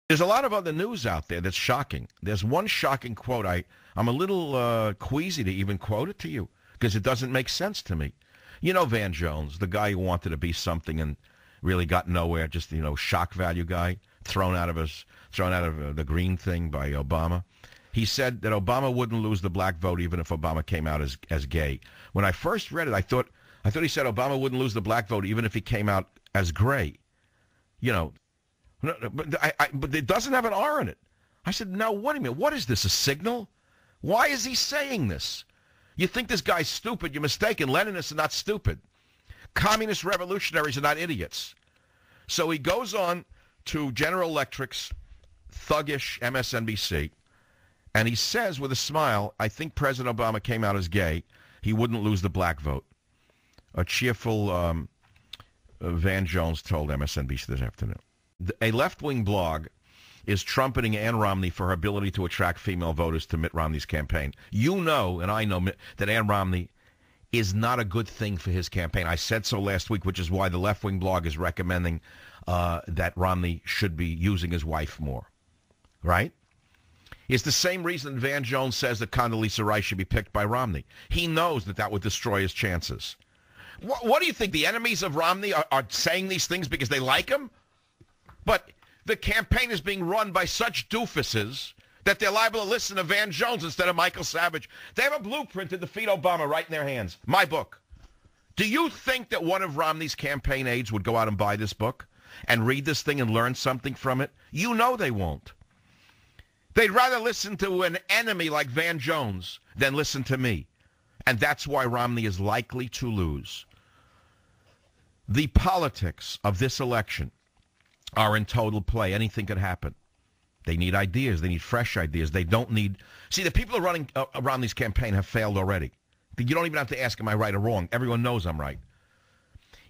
There's a lot of other news out there that's shocking. There's one shocking quote. I'm a little queasy to even quote it to you because it doesn't make sense to me. You know Van Jones, the guy who wanted to be something and really got nowhere, just, shock value guy, thrown out of the green thing by Obama. He said that Obama wouldn't lose the black vote even if Obama came out as gay. When I first read it, I thought he said Obama wouldn't lose the black vote even if he came out as gray. But it doesn't have an R in it. I said, no, what do you mean? What is this, a signal? Why is he saying this? You think this guy's stupid, you're mistaken. Leninists are not stupid. Communist revolutionaries are not idiots. So he goes on to General Electric's thuggish MSNBC, and he says with a smile, I think President Obama came out as gay. He wouldn't lose the black vote. A cheerful Van Jones told MSNBC this afternoon. A left-wing blog is trumpeting Ann Romney for her ability to attract female voters to Mitt Romney's campaign. You know, and I know, that Ann Romney is not a good thing for his campaign. I said so last week, which is why the left-wing blog is recommending that Romney should be using his wife more. Right? It's the same reason Van Jones says that Condoleezza Rice should be picked by Romney. He knows that would destroy his chances. What do you think? The enemies of Romney are saying these things because they like him? But the campaign is being run by such doofuses that they're liable to listen to Van Jones instead of Michael Savage. They have a blueprint to defeat Obama right in their hands. My book. Do you think that one of Romney's campaign aides would go out and buy this book and read this thing and learn something from it? You know they won't. They'd rather listen to an enemy like Van Jones than listen to me. And that's why Romney is likely to lose. The politics of this election are in total play. Anything could happen. They need ideas. They need fresh ideas. They don't need... See, the people who are running Romney's campaign have failed already. You don't even have to ask, am I right or wrong? Everyone knows I'm right.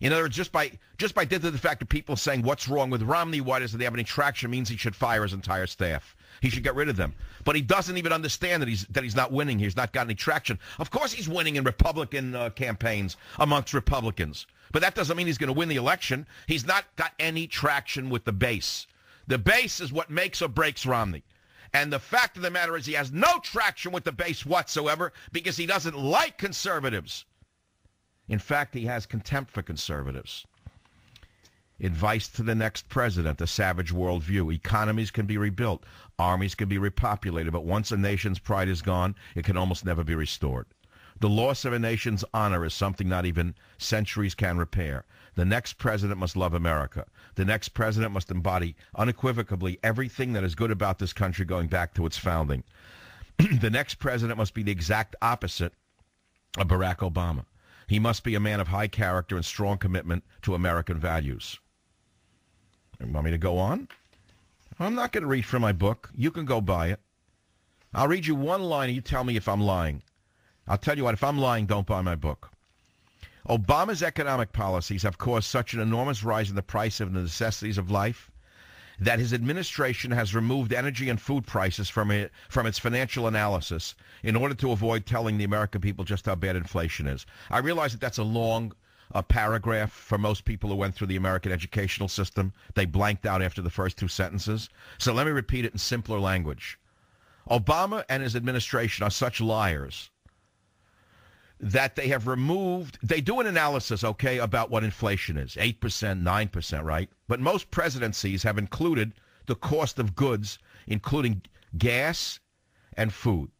In other words, just by dint of the fact that people saying what's wrong with Romney, why doesn't he have any traction, means he should fire his entire staff. He should get rid of them. But he doesn't even understand that he's not winning. He's not got any traction. Of course he's winning in Republican campaigns amongst Republicans. But that doesn't mean he's going to win the election. He's not got any traction with the base. The base is what makes or breaks Romney. And the fact of the matter is he has no traction with the base whatsoever because he doesn't like conservatives. In fact, he has contempt for conservatives. Advice to the next president, a savage worldview. Economies can be rebuilt. Armies can be repopulated. But once a nation's pride is gone, it can almost never be restored. The loss of a nation's honor is something not even centuries can repair. The next president must love America. The next president must embody unequivocally everything that is good about this country going back to its founding. The next president must be the exact opposite of Barack Obama. He must be a man of high character and strong commitment to American values. You want me to go on? I'm not going to read from my book. You can go buy it. I'll read you one line and you tell me if I'm lying. I'll tell you what, if I'm lying, don't buy my book. Obama's economic policies have caused such an enormous rise in the price of the necessities of life that his administration has removed energy and food prices from its financial analysis in order to avoid telling the American people just how bad inflation is. I realize that that's a long paragraph for most people who went through the American educational system. They blanked out after the first two sentences. So let me repeat it in simpler language. Obama and his administration are such liars that they have removed, they do an analysis, okay, about what inflation is, 8%, 9%, right? But most presidencies have included the cost of goods, including gas and food.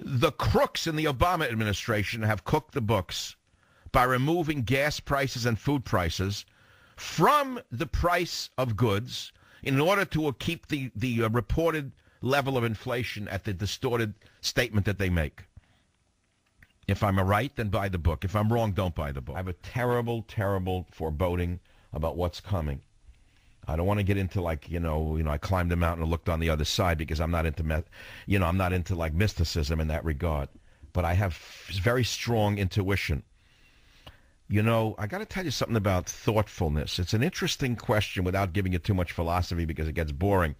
The crooks in the Obama administration have cooked the books by removing gas prices and food prices from the price of goods in order to keep the reported level of inflation at the distorted statement that they make. If I'm right, then buy the book. If I'm wrong, don't buy the book. I have a terrible, terrible foreboding about what's coming. I don't want to get into I climbed the mountain and looked on the other side because I'm not into, I'm not into like mysticism in that regard. But I have very strong intuition. I got to tell you something about thoughtfulness. It's an interesting question without giving it too much philosophy because it gets boring.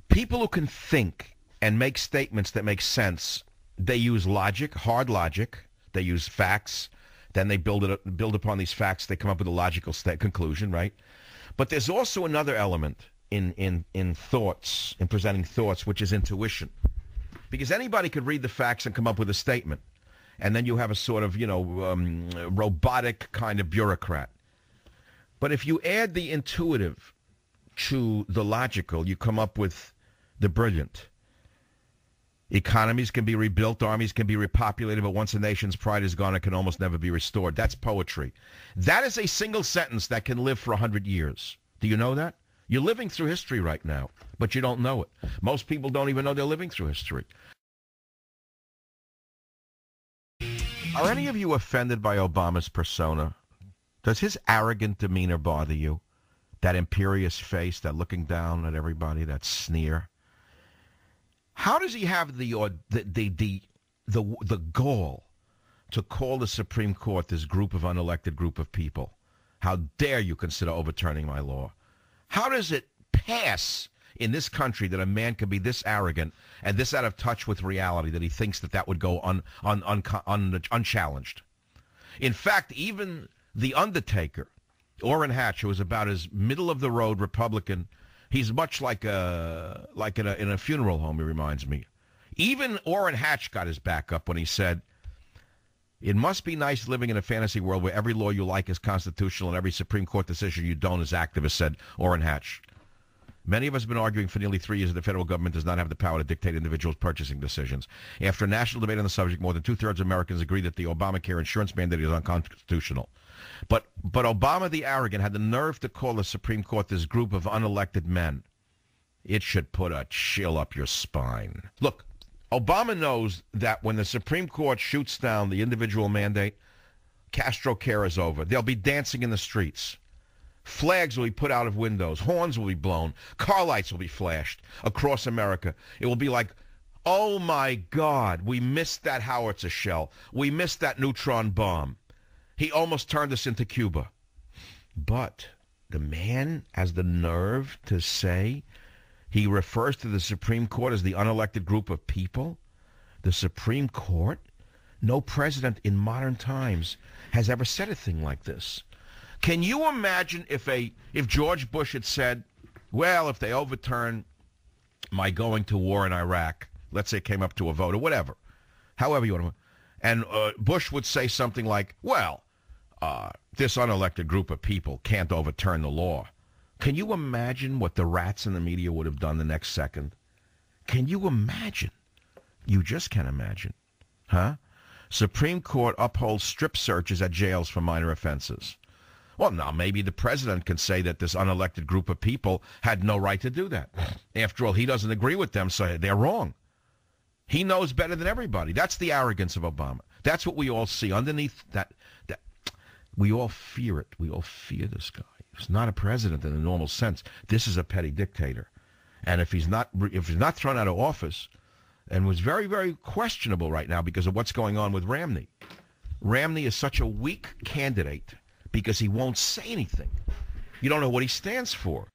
People who can think and make statements that make sense, they use logic, hard logic. They use facts. Then they build upon these facts. They come up with a logical conclusion, right? But there's also another element in thoughts, in presenting thoughts, which is intuition. Because anybody could read the facts and come up with a statement. And then you have a sort of, robotic kind of bureaucrat. But if you add the intuitive to the logical, you come up with the brilliant. Economies can be rebuilt, armies can be repopulated, but once a nation's pride is gone, it can almost never be restored. That's poetry. That is a single sentence that can live for 100 years. Do you know that? You're living through history right now, but you don't know it. Most people don't even know they're living through history. Are any of you offended by Obama's persona? Does his arrogant demeanor bother you? That imperious face, that looking down at everybody, that sneer? How does he have the gall to call the Supreme Court this unelected group of people? How dare you consider overturning my law? How does it pass in this country that a man can be this arrogant and this out of touch with reality that he thinks that would go unchallenged? In fact, even the Undertaker, Orrin Hatch, who is about as middle-of-the-road Republican, he's much like in a funeral home, he reminds me. Even Orrin Hatch got his back up when he said, it must be nice living in a fantasy world where every law you like is constitutional and every Supreme Court decision you don't is activist, said Orrin Hatch. Many of us have been arguing for nearly 3 years that the federal government does not have the power to dictate individuals' purchasing decisions. After a national debate on the subject, more than two-thirds of Americans agree that the Obamacare insurance mandate is unconstitutional. But Obama the arrogant had the nerve to call the Supreme Court this group of unelected men. It should put a chill up your spine. Look, Obama knows that when the Supreme Court shoots down the individual mandate, Castro Care is over. They'll be dancing in the streets. Flags will be put out of windows. Horns will be blown. Car lights will be flashed across America. It will be like, oh, my God, we missed that howitzer shell. We missed that neutron bomb. He almost turned us into Cuba. But the man has the nerve to say he refers to the Supreme Court as the unelected group of people. The Supreme Court? No president in modern times has ever said a thing like this. Can you imagine if George Bush had said, well, if they overturn my going to war in Iraq, let's say it came up to a vote or whatever, however you want to, and Bush would say something like, well, this unelected group of people can't overturn the law. Can you imagine what the rats in the media would have done the next second? Can you imagine? You just can't imagine. Huh? Supreme Court upholds strip searches at jails for minor offenses. Well, now maybe the president can say that this unelected group of people had no right to do that. After all, he doesn't agree with them, so they're wrong. He knows better than everybody. That's the arrogance of Obama. That's what we all see. Underneath that we all fear it. We all fear this guy. He's not a president in the normal sense. This is a petty dictator. And if he's not thrown out of office, and was very, very questionable right now because of what's going on with Romney. Romney is such a weak candidate because he won't say anything. You don't know what he stands for.